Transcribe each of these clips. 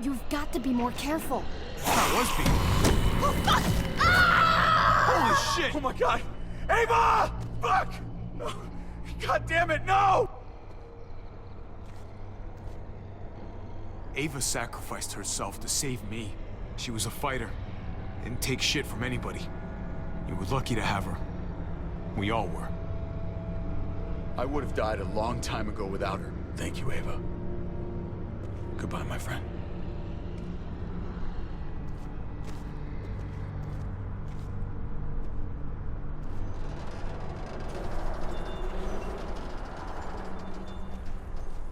You've got to be more careful. I was being... Oh, fuck! Ah! Holy shit! Oh my god! Ava! Fuck! No. God damn it, no! Ava sacrificed herself to save me. She was a fighter. Didn't take shit from anybody. You were lucky to have her. We all were. I would have died a long time ago without her. Thank you, Ava. Goodbye, my friend.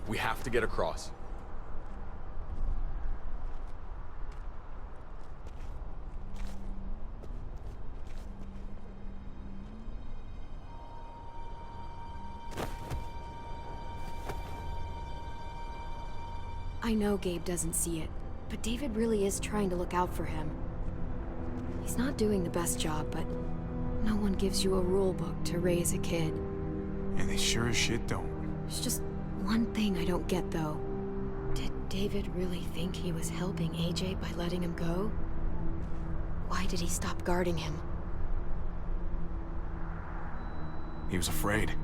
We have to get across. I know Gabe doesn't see it, but David really is trying to look out for him. He's not doing the best job, but no one gives you a rule book to raise a kid. And they sure as shit don't. There's just one thing I don't get, though. Did David really think he was helping AJ by letting him go? Why did he stop guarding him? He was afraid.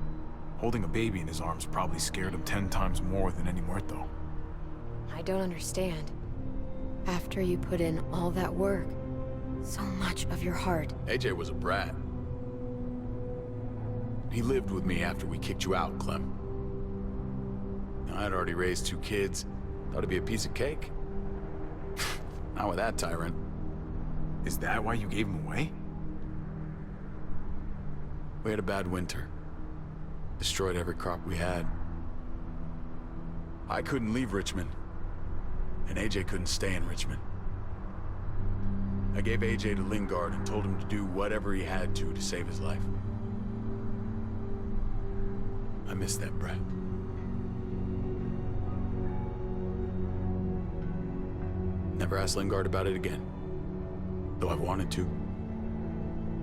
Holding a baby in his arms probably scared him 10 times more than any muerto. I don't understand. After you put in all that work, so much of your heart. AJ was a brat. He lived with me after we kicked you out, Clem. I'd already raised 2 kids. Thought it'd be a piece of cake. Not with that tyrant. Is that why you gave him away? We had a bad winter. Destroyed every crop we had. I couldn't leave Richmond. And AJ couldn't stay in Richmond. I gave AJ to Lingard and told him to do whatever he had to save his life. I miss that brat. Never asked Lingard about it again. Though I've wanted to.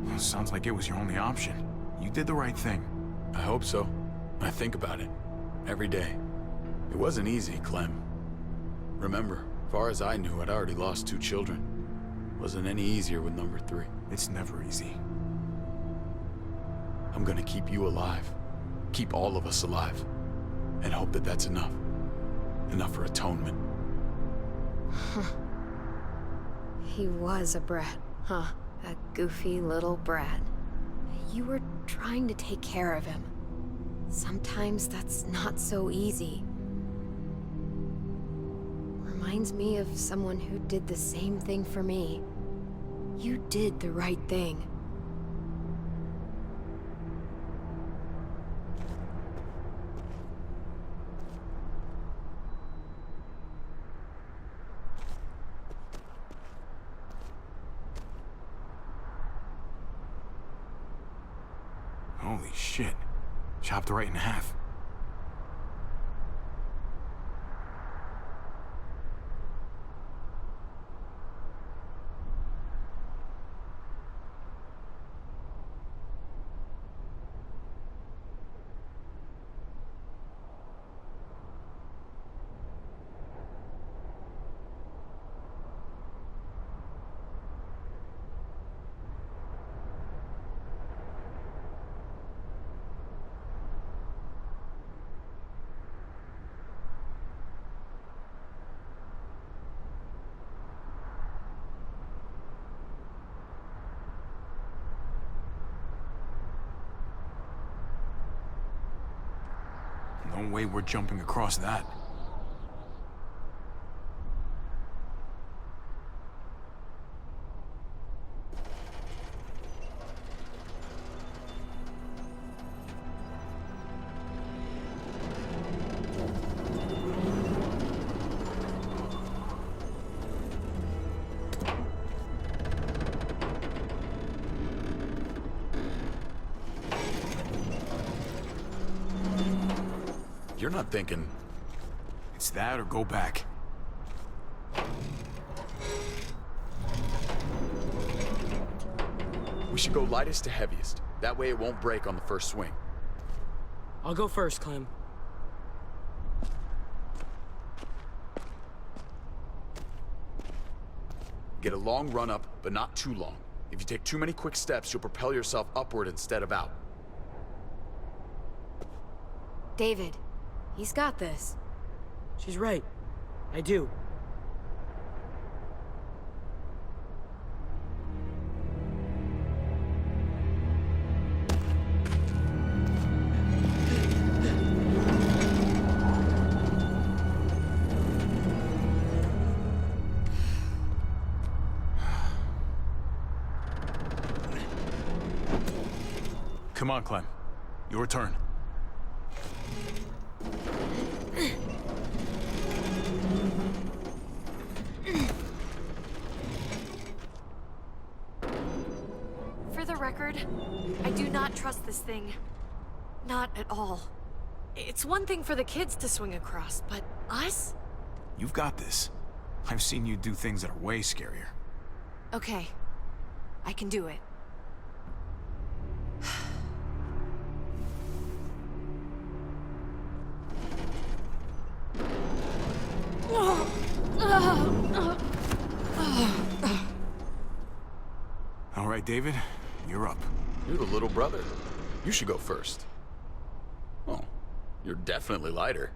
Well, sounds like it was your only option. You did the right thing. I hope so. I think about it. Every day. It wasn't easy, Clem. Remember, far as I knew, I'd already lost 2 children. Wasn't any easier with number 3. It's never easy. I'm gonna keep you alive. Keep all of us alive. And hope that that's enough. Enough for atonement. He was a brat, huh? A goofy little brat. You were trying to take care of him. Sometimes that's not so easy. Reminds me of someone who did the same thing for me. You did the right thing. Holy shit. Chopped right in half. No way we're jumping across that. You're not thinking... It's that or go back. We should go lightest to heaviest. That way it won't break on the first swing. I'll go first, Clem. Get a long run up, but not too long. If you take too many quick steps, you'll propel yourself upward instead of out. David, he's got this. She's right. I do. Come on, Clem. Your turn. For the record, I do not trust this thing. Not at all. It's one thing for the kids to swing across, but us? You've got this. I've seen you do things that are way scarier. Okay. I can do it. All right, David, you're up. You're the little brother. You should go first. Oh, you're definitely lighter.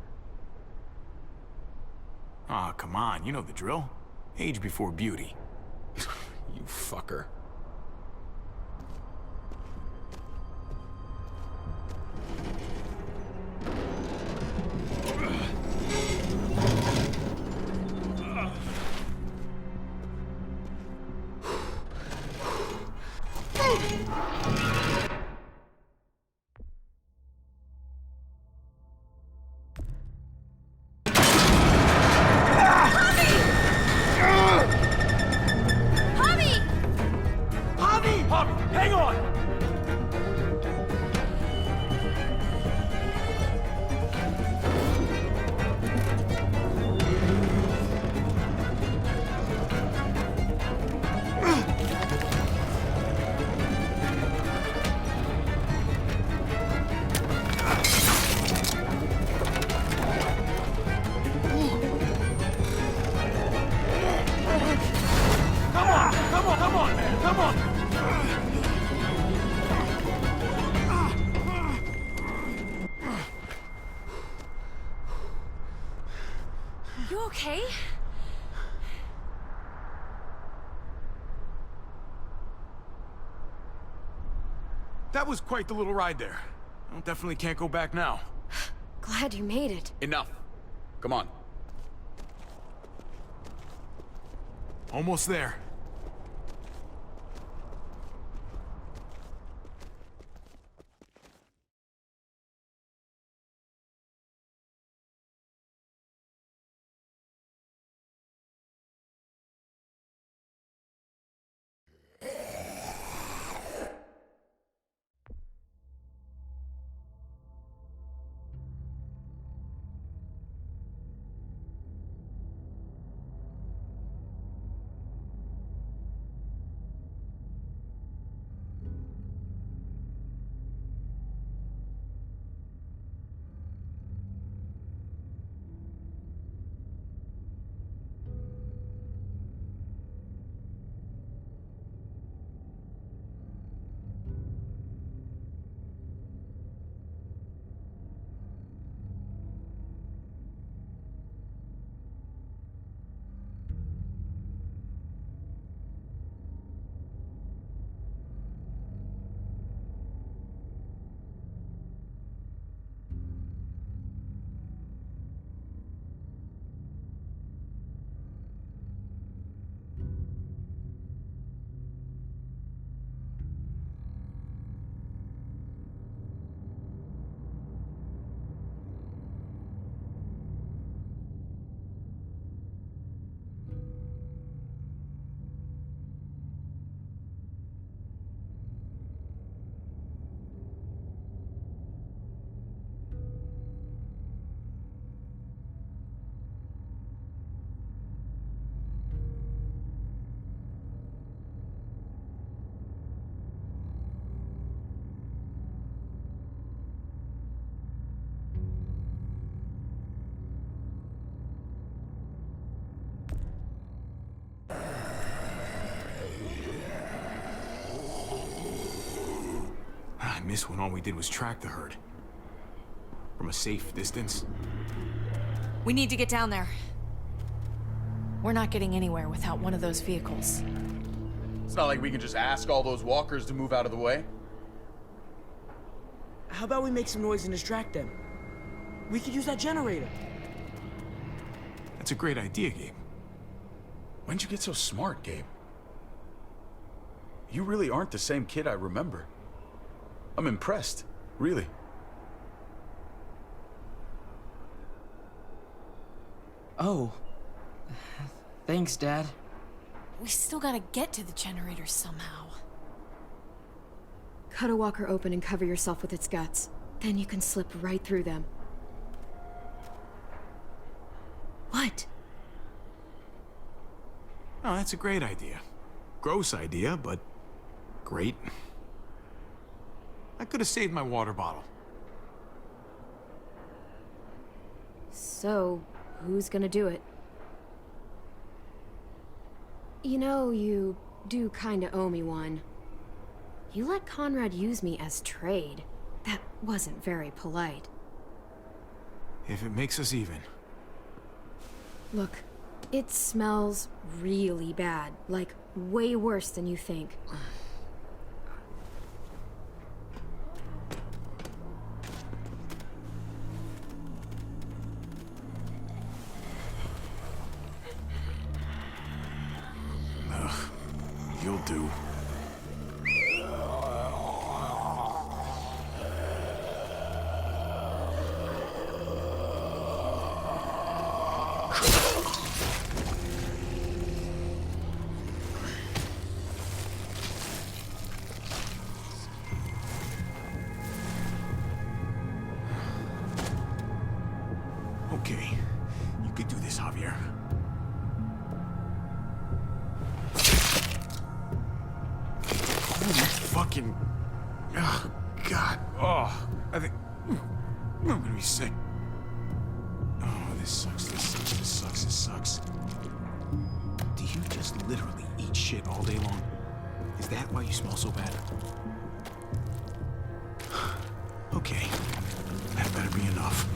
Ah, come on, you know the drill. Age before beauty. You fucker. Hang on! Come on, man, come on! You okay? That was quite the little ride there. I definitely can't go back now. Glad you made it. Enough. Come on. Almost there. miss when all we did was track the herd. From a safe distance. We need to get down there. We're not getting anywhere without one of those vehicles. It's not like we can just ask all those walkers to move out of the way. How about we make some noise and distract them? We could use that generator. That's a great idea, Gabe. When'd you get so smart, Gabe? You really aren't the same kid I remember. I'm impressed, really. Oh. Thanks, Dad. We still gotta get to the generator somehow. Cut a walker open and cover yourself with its guts. Then you can slip right through them. What? Oh, that's a great idea. Gross idea, but great. I could have saved my water bottle. So, who's gonna do it? You know, you do kinda owe me one. You let Conrad use me as trade. That wasn't very polite. If it makes us even. Look, it smells really bad. Like, way worse than you think. You'll do. Okay, you could do this, Javier. Fucking... Oh, God. Oh, I think... I'm gonna be sick. Oh, this sucks, this sucks, this sucks, this sucks. Do you just literally eat shit all day long? Is that why you smell so bad? Okay, that better be enough.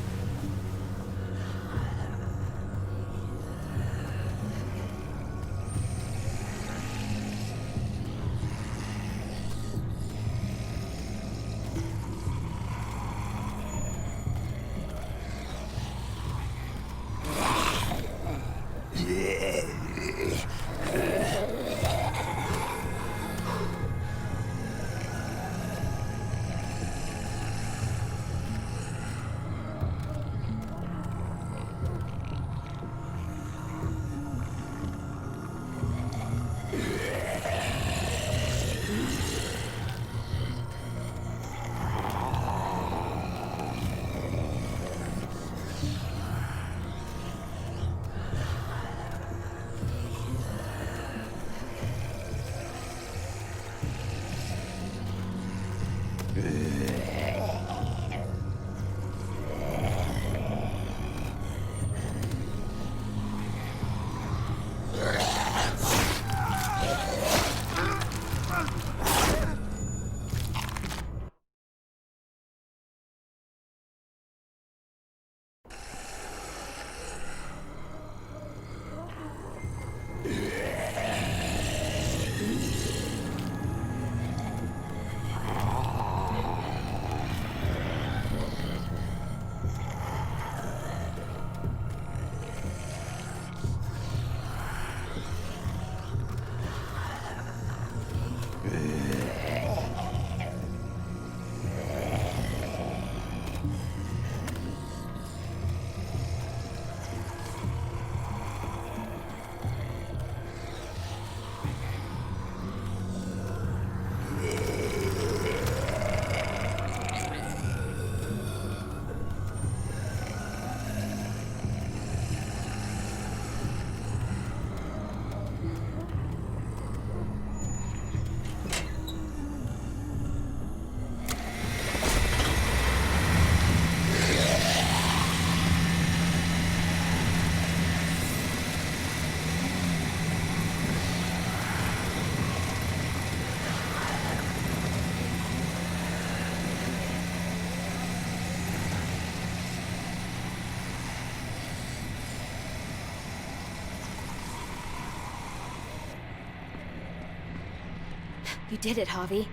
You did it, Javi.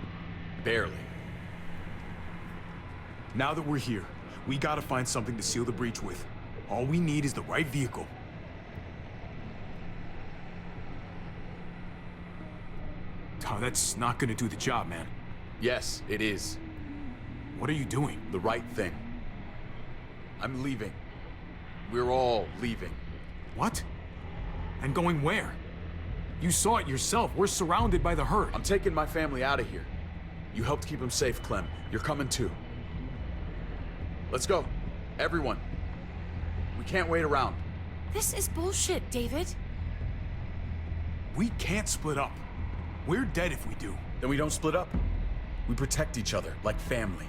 Barely. Now that we're here, we gotta find something to seal the breach with. All we need is the right vehicle. Oh, that's not gonna do the job, man. Yes, it is. What are you doing? The right thing. I'm leaving. We're all leaving. What? And going where? You saw it yourself. We're surrounded by the herd. I'm taking my family out of here. You helped keep them safe, Clem. You're coming too. Let's go. Everyone. We can't wait around. This is bullshit, David. We can't split up. We're dead if we do. Then we don't split up. We protect each other like family.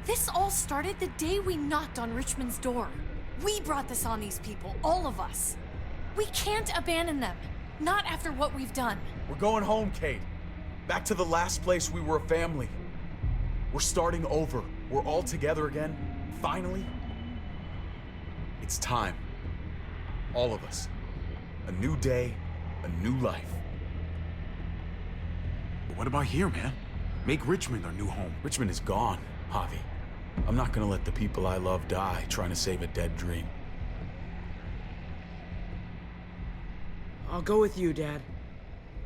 This all started the day we knocked on Richmond's door. We brought this on these people, all of us. We can't abandon them. Not after what we've done. We're going home, Kate. Back to the last place we were a family. We're starting over. We're all together again. Finally. It's time. All of us. A new day, a new life. But what about here, man? Make Richmond our new home. Richmond is gone, Javi. I'm not gonna let the people I love die trying to save a dead dream. I'll go with you, Dad.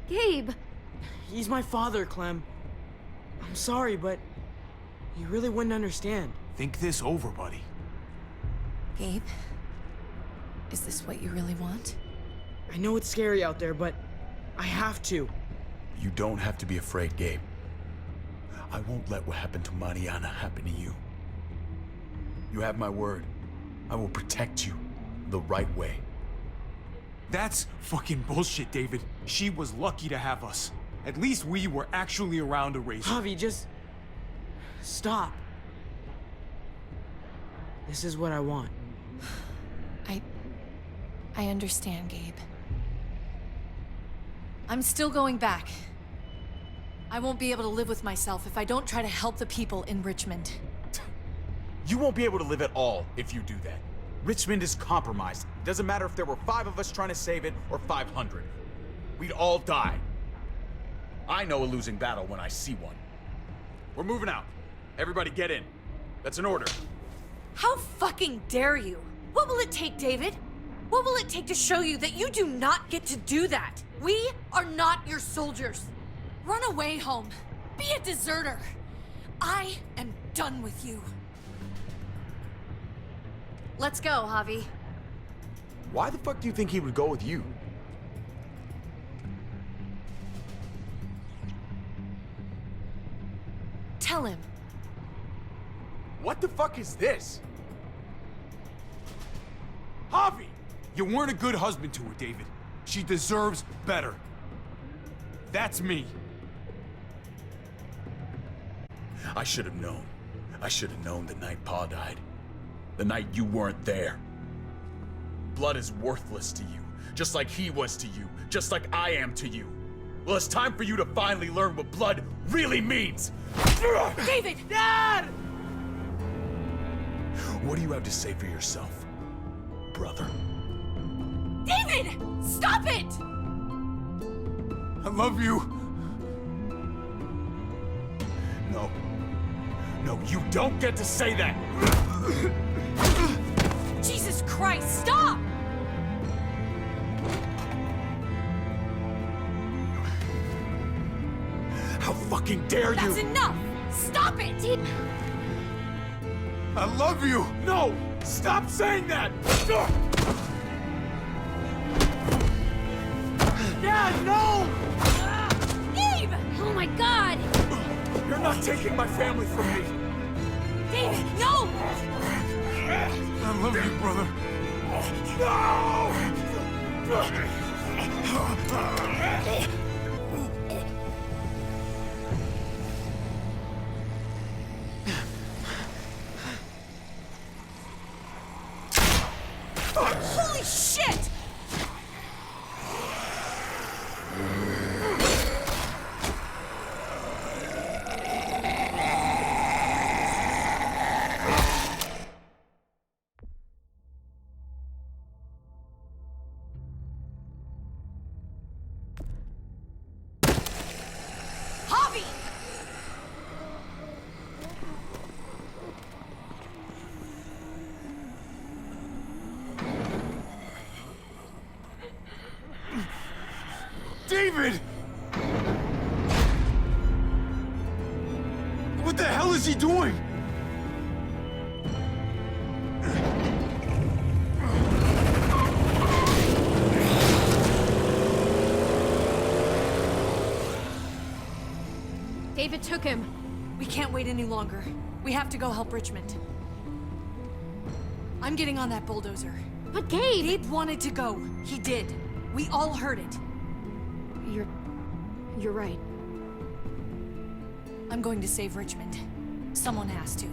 Gabe! He's my father, Clem. I'm sorry, but you really wouldn't understand. Think this over, buddy. Gabe, is this what you really want? I know it's scary out there, but I have to. You don't have to be afraid, Gabe. I won't let what happened to Mariana happen to you. You have my word. I will protect you the right way. That's fucking bullshit, David. She was lucky to have us. At least we were actually around to raise her. Javi, just stop. This is what I want. I understand, Gabe. I'm still going back. I won't be able to live with myself if I don't try to help the people in Richmond. You won't be able to live at all if you do that. Richmond is compromised. Doesn't matter if there were 5 of us trying to save it or 500. We'd all die. I know a losing battle when I see one. We're moving out. Everybody get in. That's an order. How fucking dare you? What will it take, David? What will it take to show you that you do not get to do that? We are not your soldiers. Run away home. Be a deserter. I am done with you. Let's go, Javi. Why the fuck do you think he would go with you? Tell him. What the fuck is this? Javi! You weren't a good husband to her, David. She deserves better. That's me. I should have known. I should have known the night Pa died. The night you weren't there. Blood is worthless to you, just like he was to you, just like I am to you. Well, it's time for you to finally learn what blood really means. David! Dad! What do you have to say for yourself, brother? David! Stop it! I love you. No. No, you don't get to say that! Jesus Christ, stop! How fucking dare you! That's enough! Stop it! I love you. No! Stop saying that! Dad, no! Gabe! Oh my god! You're not taking my family from me! David, no! I love you, brother. Holy shit! the hell is he doing? David took him. We can't wait any longer. We have to go help Richmond. I'm getting on that bulldozer. But Gabe! Gabe wanted to go. He did. We all heard it. You're right. I'm going to save Richmond. Someone has to.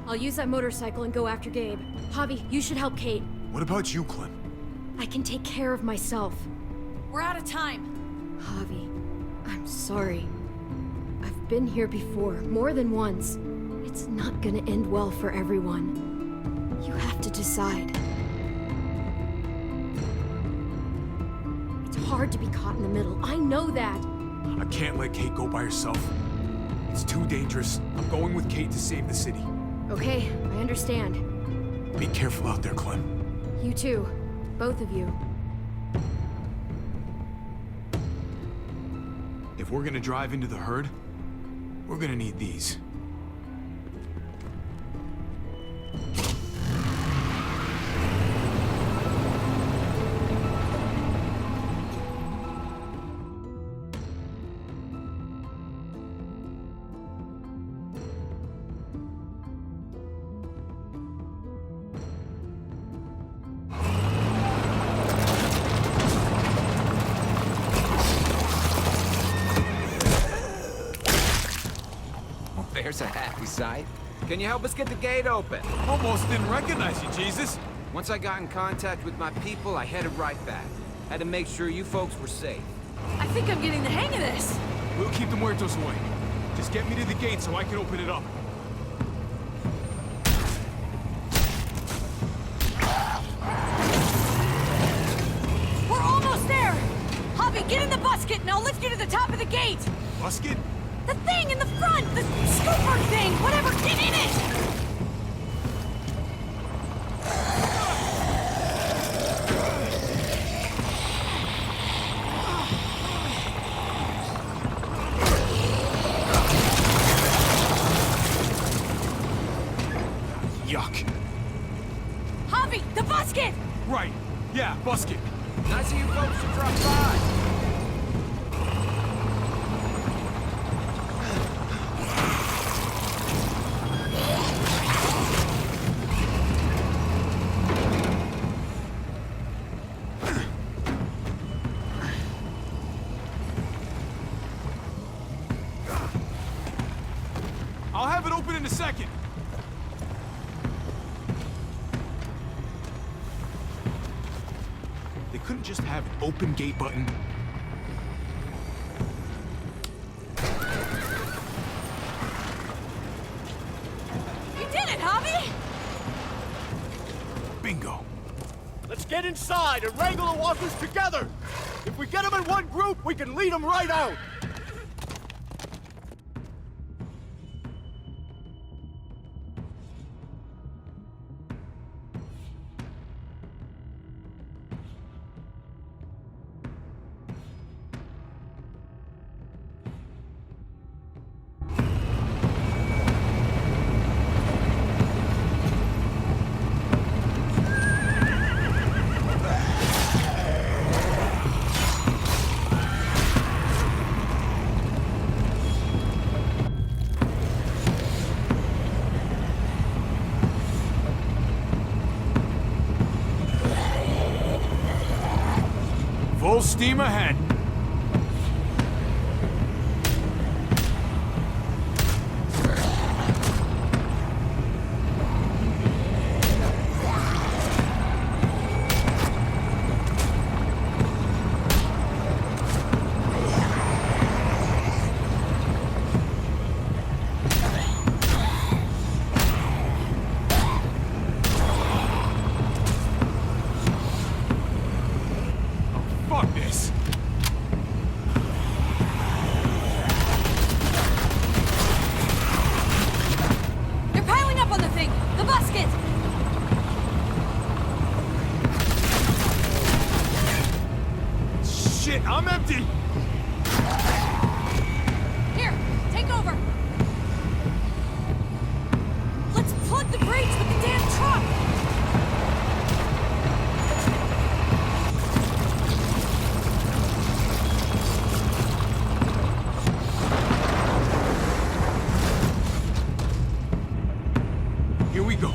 I'll use that motorcycle and go after Gabe. Javi, you should help Kate. What about you, Clem? I can take care of myself. We're out of time. Javi, I'm sorry. I've been here before, more than once. It's not gonna end well for everyone. You have to decide. It's hard to be caught in the middle. I know that. I can't let Kate go by herself. It's too dangerous. I'm going with Kate to save the city. Okay, I understand. Be careful out there, Clem. You too. Both of you. If we're gonna drive into the herd, we're gonna need these. There's a happy sight. Can you help us get the gate open? Almost didn't recognize you, Jesus. Once I got in contact with my people, I headed right back. Had to make sure you folks were safe. I think I'm getting the hang of this. We'll keep the muertos away. Just get me to the gate so I can open it up. We're almost there. Javi, get in the busket and I'll lift you to the top of the gate. Busket? The thing in the front! The scooper thing! Whatever! Get in it! Yuck. Javi, the busket! Right. Yeah, busket. Nice of you folks to drop by. I'll have it open in a second. They couldn't just have an open gate button. You did it, Javi! Bingo. Let's get inside and wrangle the walkers together! If we get them in one group, we can lead them right out! Full steam ahead. Fuck this. They're piling up on the thing! The busket! Shit, I'm empty. Here, take over! flip the brakes with the damn truck! Here we go.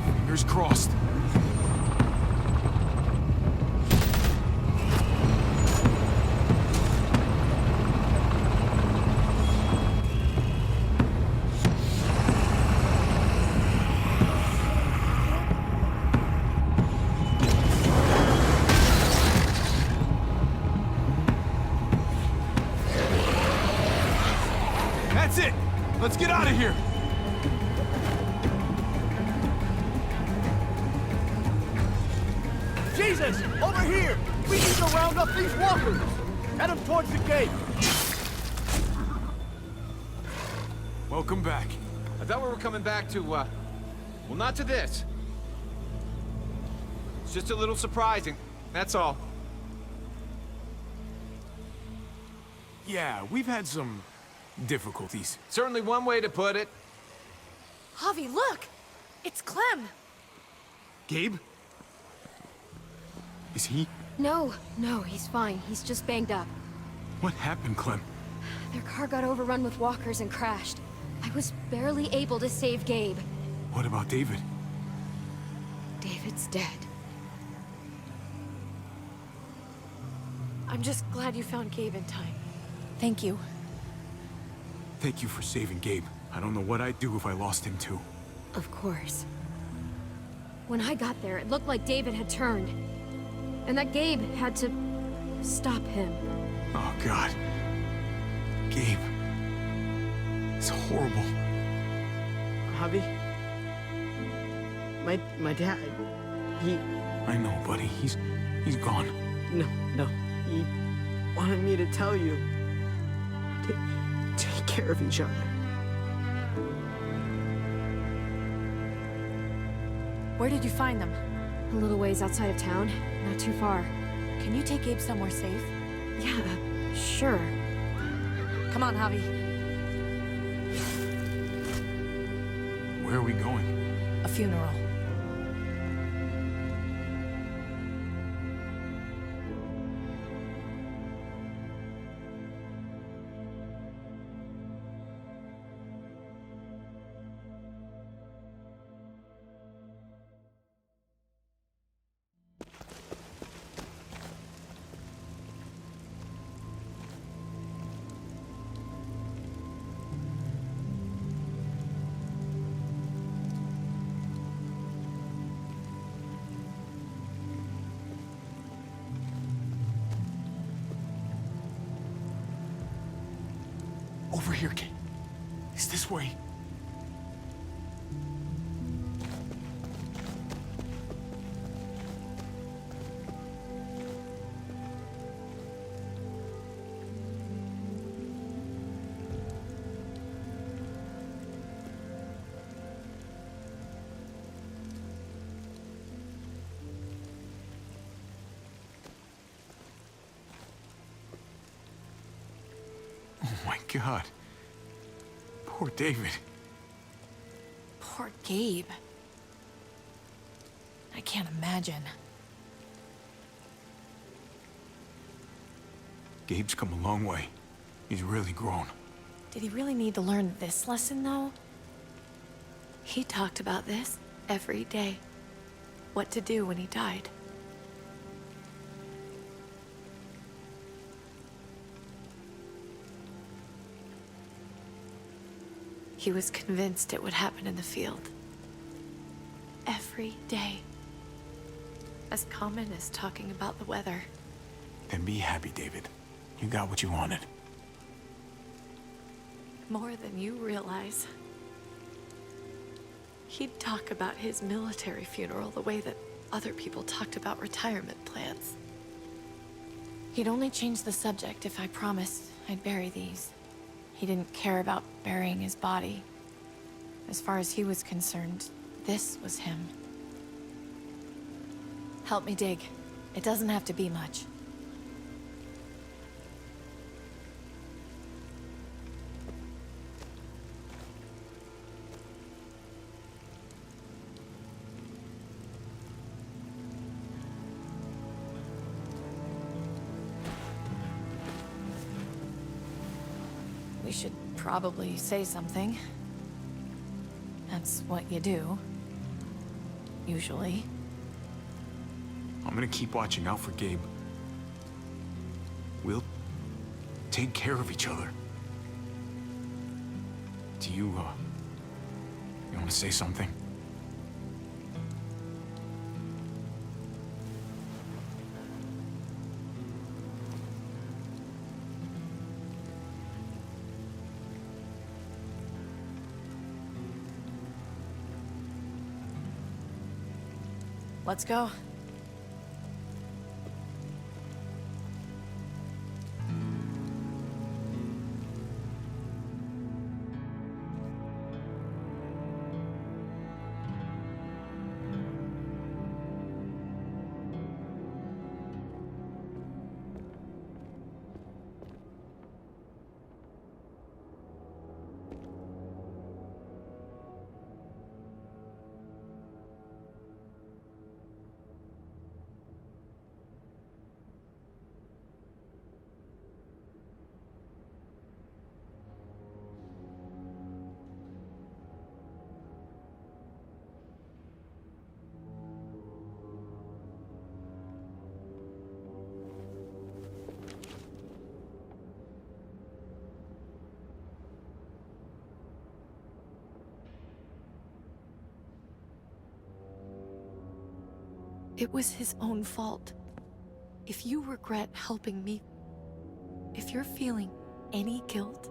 Fingers crossed. That's it! Let's get out of here! Jesus! Over here! We need to round up these walkers! Head them towards the gate! Welcome back. I thought we were coming back to, well, not to this. It's just a little surprising, that's all. Yeah, we've had some difficulties. Certainly one way to put it. Javi, look! It's Clem! Gabe? Is he? No, he's fine. He's just banged up. What happened, Clem? Their car got overrun with walkers and crashed. I was barely able to save Gabe. What about David? David's dead. I'm just glad you found Gabe in time. Thank you. Thank you for saving Gabe. I don't know what I'd do if I lost him too. Of course. When I got there, it looked like David had turned. And that Gabe had to stop him. Oh, God. Gabe. It's horrible. Javi? My dad, he... I know, buddy. He's gone. No. He wanted me to tell you. Take care of each other. Where did you find them? A little ways outside of town, not too far. Can you take Gabe somewhere safe? Yeah, sure. Come on, Javi. Where are we going? A funeral. Over here, kid. It's this way. Oh my God. Poor David. Poor Gabe. I can't imagine. Gabe's come a long way. He's really grown. Did he really need to learn this lesson, though? He talked about this every day. What to do when he died. He was convinced it would happen in the field. Every day. As common as talking about the weather. Then be happy, David. You got what you wanted. More than you realize. He'd talk about his military funeral the way that other people talked about retirement plans. He'd only change the subject if I promised I'd bury these. He didn't care about burying his body. As far as he was concerned, this was him. Help me dig. It doesn't have to be much. We should probably say something. That's what you do. Usually. I'm gonna keep watching out for Gabe. We'll take care of each other. Do you want to say something? Let's go. It was his own fault. If you regret helping me, if you're feeling any guilt,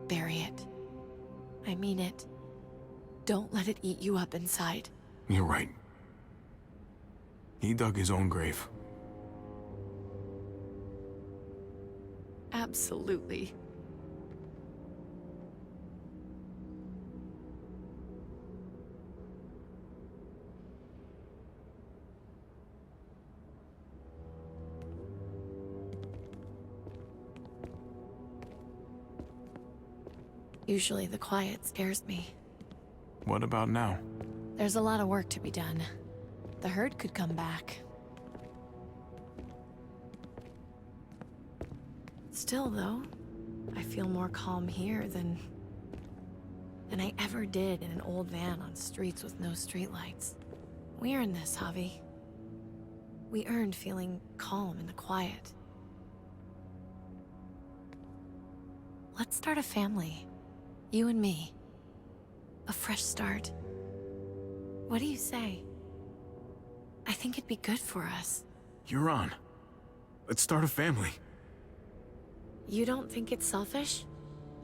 bury it. I mean it. Don't let it eat you up inside. You're right. He dug his own grave. Absolutely. Usually the quiet scares me. What about now? There's a lot of work to be done. The herd could come back. Still, though, I feel more calm here than I ever did in an old van on streets with no streetlights. We earned this, Javi. We earned feeling calm in the quiet. Let's start a family. You and me. A fresh start. What do you say? I think it'd be good for us. You're on. Let's start a family. You don't think it's selfish?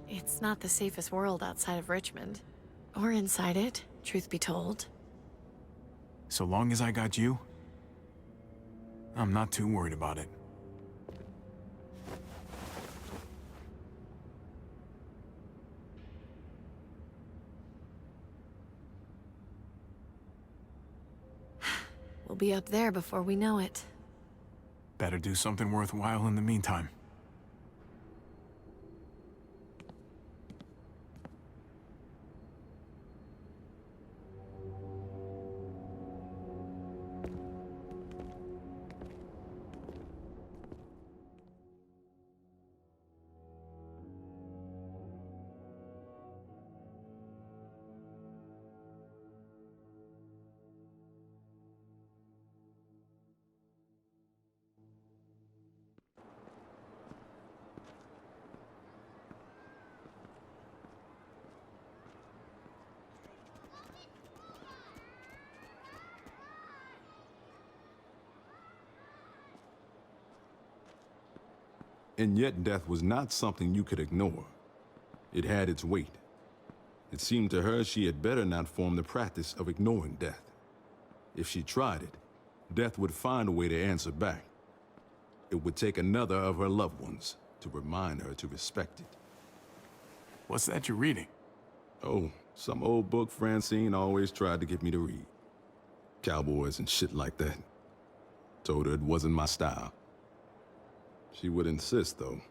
It's not the safest world outside of Richmond. Or inside it, truth be told. So long as I got you, I'm not too worried about it. We'll be up there before we know it. Better do something worthwhile in the meantime. And yet death was not something you could ignore. It had its weight. It seemed to her she had better not form the practice of ignoring death. If she tried it, death would find a way to answer back. It would take another of her loved ones, to remind her to respect it. What's that you're reading? Oh, some old book Francine always tried to get me to read. Cowboys and shit like that. Told her it wasn't my style. She would insist, though.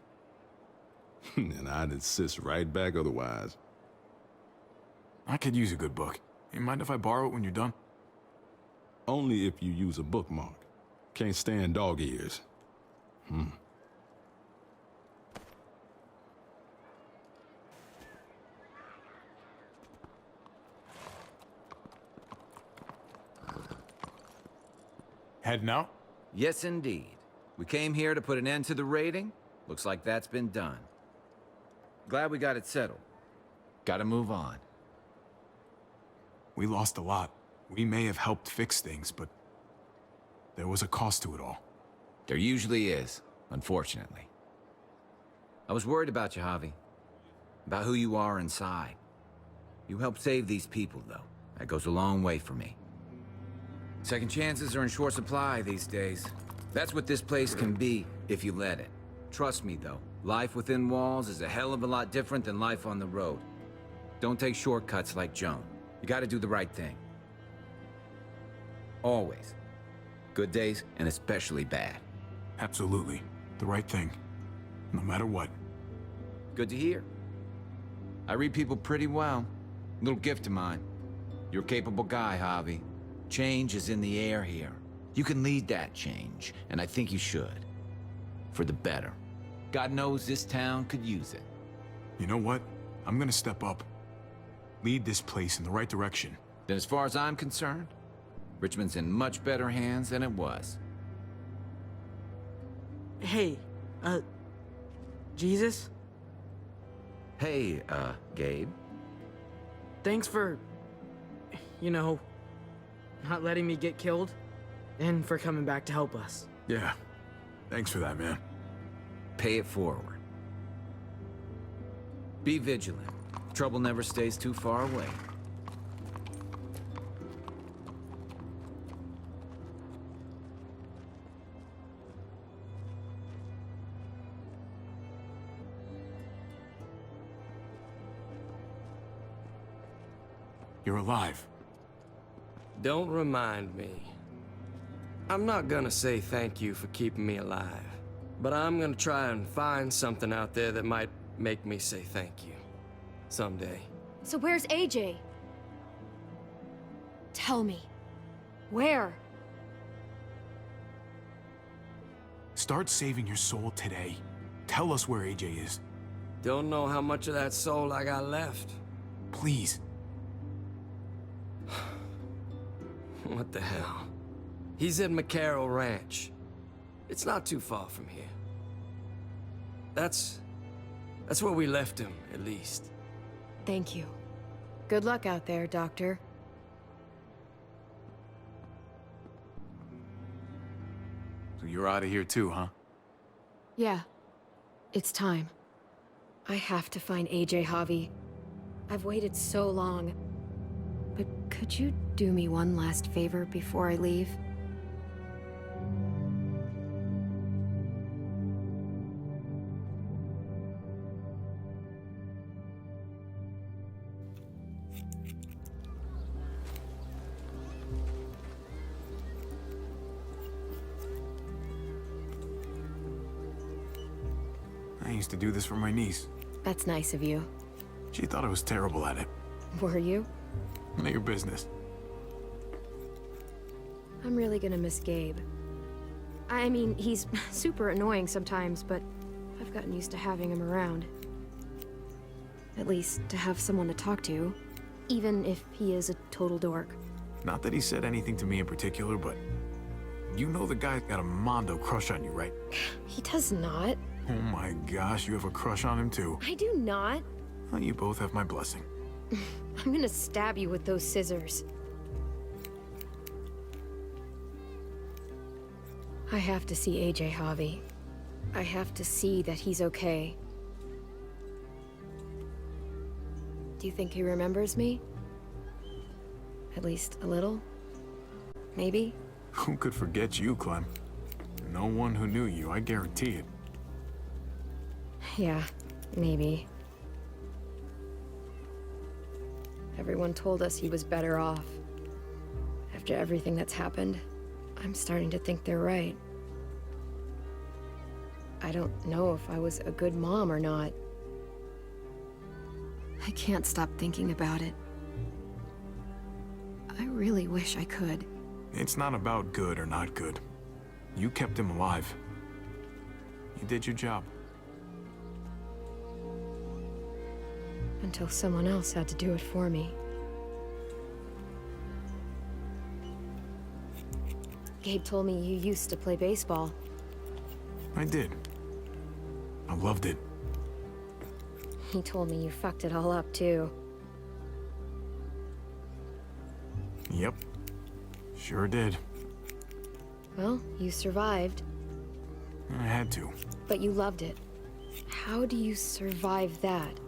And I'd insist right back otherwise. I could use a good book. You mind if I borrow it when you're done? Only if you use a bookmark. Can't stand dog ears. Heading out? Yes, indeed. We came here to put an end to the raiding. Looks like that's been done. Glad we got it settled. Gotta move on. We lost a lot. We may have helped fix things, but there was a cost to it all. There usually is, unfortunately. I was worried about you, Javi. About who you are inside. You helped save these people, though. That goes a long way for me. Second chances are in short supply these days. That's what this place can be, if you let it. Trust me, though. Life within walls is a hell of a lot different than life on the road. Don't take shortcuts like Joan. You gotta do the right thing. Always. Good days, and especially bad. Absolutely. The right thing. No matter what. Good to hear. I read people pretty well. Little gift of mine. You're a capable guy, Javi. Change is in the air here. You can lead that change, and I think you should. For the better. God knows this town could use it. You know what? I'm gonna step up. Lead this place in the right direction. Then as far as I'm concerned, Richmond's in much better hands than it was. Hey, Jesus? Hey, Gabe. Thanks for, not letting me get killed, and for coming back to help us. Yeah. Thanks for that, man. Pay it forward. Be vigilant. Trouble never stays too far away. You're alive. Don't remind me. I'm not gonna say thank you for keeping me alive, but I'm gonna try and find something out there that might make me say thank you. Someday. So where's AJ? Tell me. Where? Start saving your soul today. Tell us where AJ is. Don't know how much of that soul I got left. Please. What the hell? He's at McCarroll Ranch. It's not too far from here. That's where we left him, at least. Thank you. Good luck out there, Doctor. So you're out of here too, huh? Yeah. It's time. I have to find AJ, Javi. I've waited so long. But could you do me one last favor before I leave? I used to do this for my niece. That's nice of you. She thought I was terrible at it. Were you? None of your business. I'm really gonna miss Gabe. I mean, he's super annoying sometimes, but I've gotten used to having him around. At least to have someone to talk to, even if he is a total dork. Not that he said anything to me in particular, but you know the guy's got a Mondo crush on you, right? He does not. Oh my gosh, you have a crush on him too. I do not. Well, you both have my blessing. I'm gonna stab you with those scissors. I have to see AJ, Javi. I have to see that he's okay. Do you think he remembers me? At least a little? Maybe? Who could forget you, Clem? No one who knew you, I guarantee it. Yeah, maybe. Everyone told us he was better off. After everything that's happened, I'm starting to think they're right. I don't know if I was a good mom or not. I can't stop thinking about it. I really wish I could. It's not about good or not good. You kept him alive. You did your job. Until someone else had to do it for me. Gabe told me you used to play baseball. I did. I loved it. He told me you fucked it all up, too. Yep. Sure did. Well, you survived. I had to. But you loved it. How do you survive that?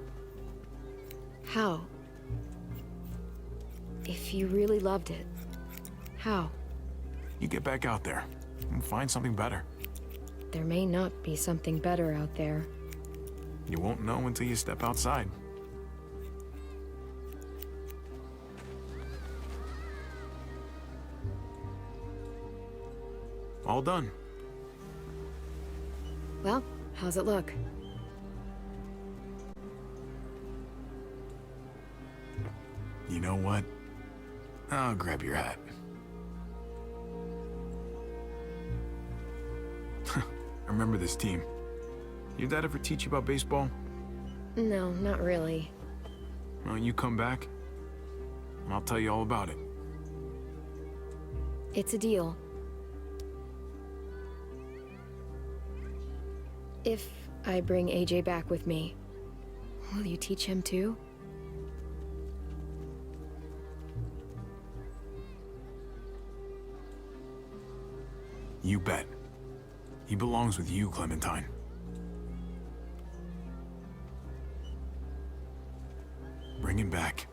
How? If you really loved it, how? You get back out there and find something better. There may not be something better out there. You won't know until you step outside. All done. Well, how's it look? You know what? I'll grab your hat. I remember this team. Your dad ever teach you about baseball? No, not really. Well, you come back, and I'll tell you all about it. It's a deal. If I bring AJ back with me, will you teach him too? You bet. He belongs with you, Clementine. Bring him back.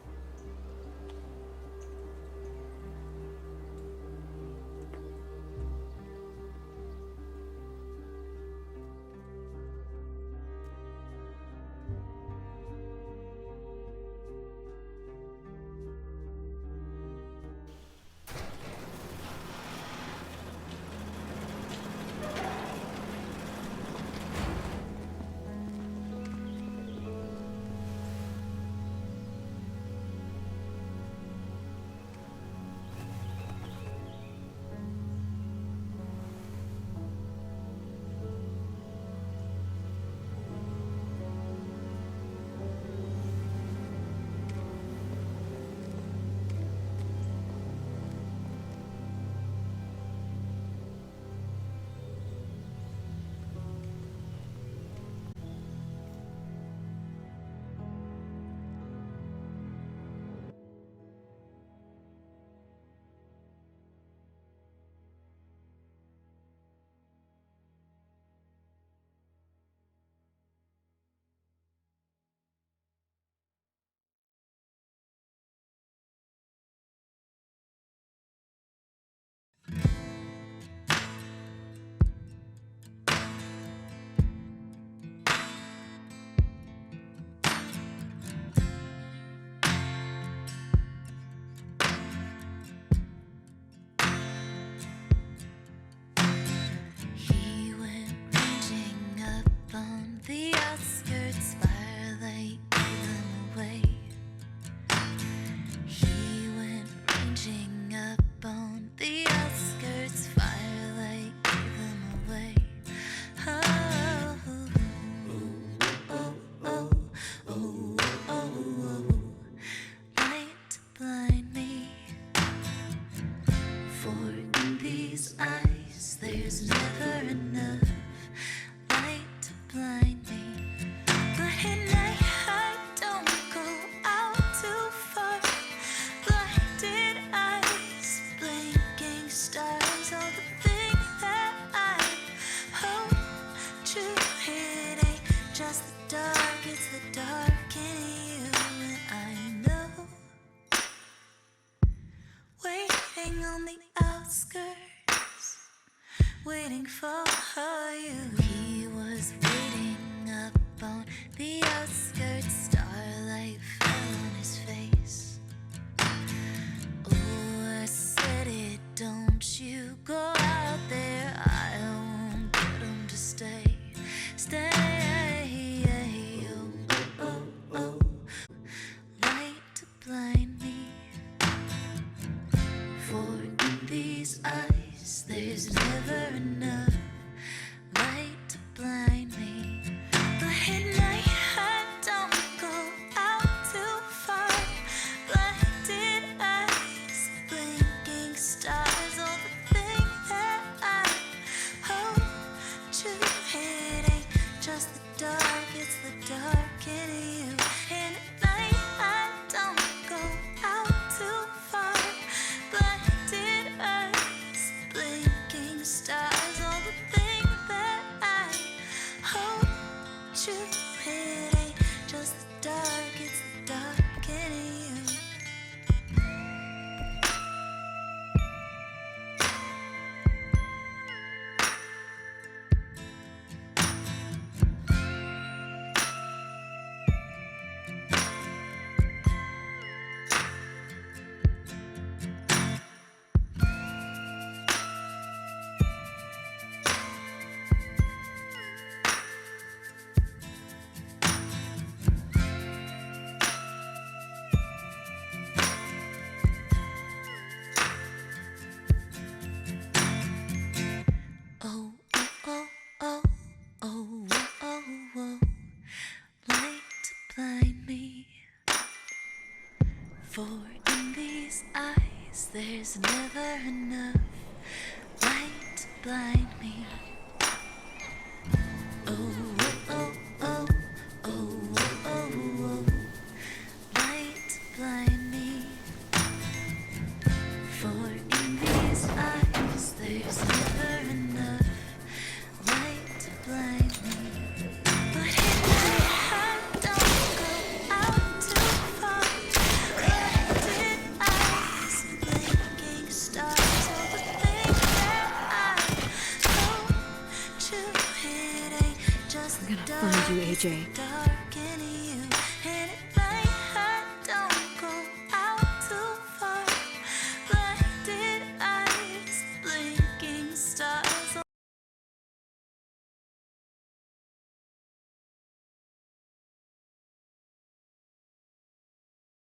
He went ranging up on the outskirts, firelight gave him away. He went ranging up on the outskirts, firelight gave him away. Oh, oh, oh, oh, oh, oh, light to blind me. For in these eyes, there's never enough light to blind me. But at night, I don't go out too far. Blinded eyes, blinking stars, all the things that I hope true. It ain't just the dark, it's the dark in you, and I know. Waiting on the outskirts, waiting for you. He was waiting up on the outskirts, starlight fell on his face. Oh, I said it, don't you go out there, I won't get him to stay. Stay, oh, oh, oh, oh. Light to blind me. For in these eyes, there's never enough light to blind me. But at night, I don't go out too far. Blinded eyes, blinking stars, all the things that I hold you. It ain't just the dark, it's the dark in you. And at night, I don't go out too far. Blinded eyes, blinking stars, all the things that I hold you. It ain't just the dark, it's the dark in you. Oh, oh, oh, oh, oh, oh, oh, light to blind me. For in these eyes, there's never enough light to blind me. Oh, oh, oh, oh, oh, oh, oh, light to blind me. For in these eyes, there's never enough light to blind me. But at night, I don't go out too far. Blinded eyes, blinking stars, all the things that I hold you. It ain't just the dark, find you, it's AJ. the dark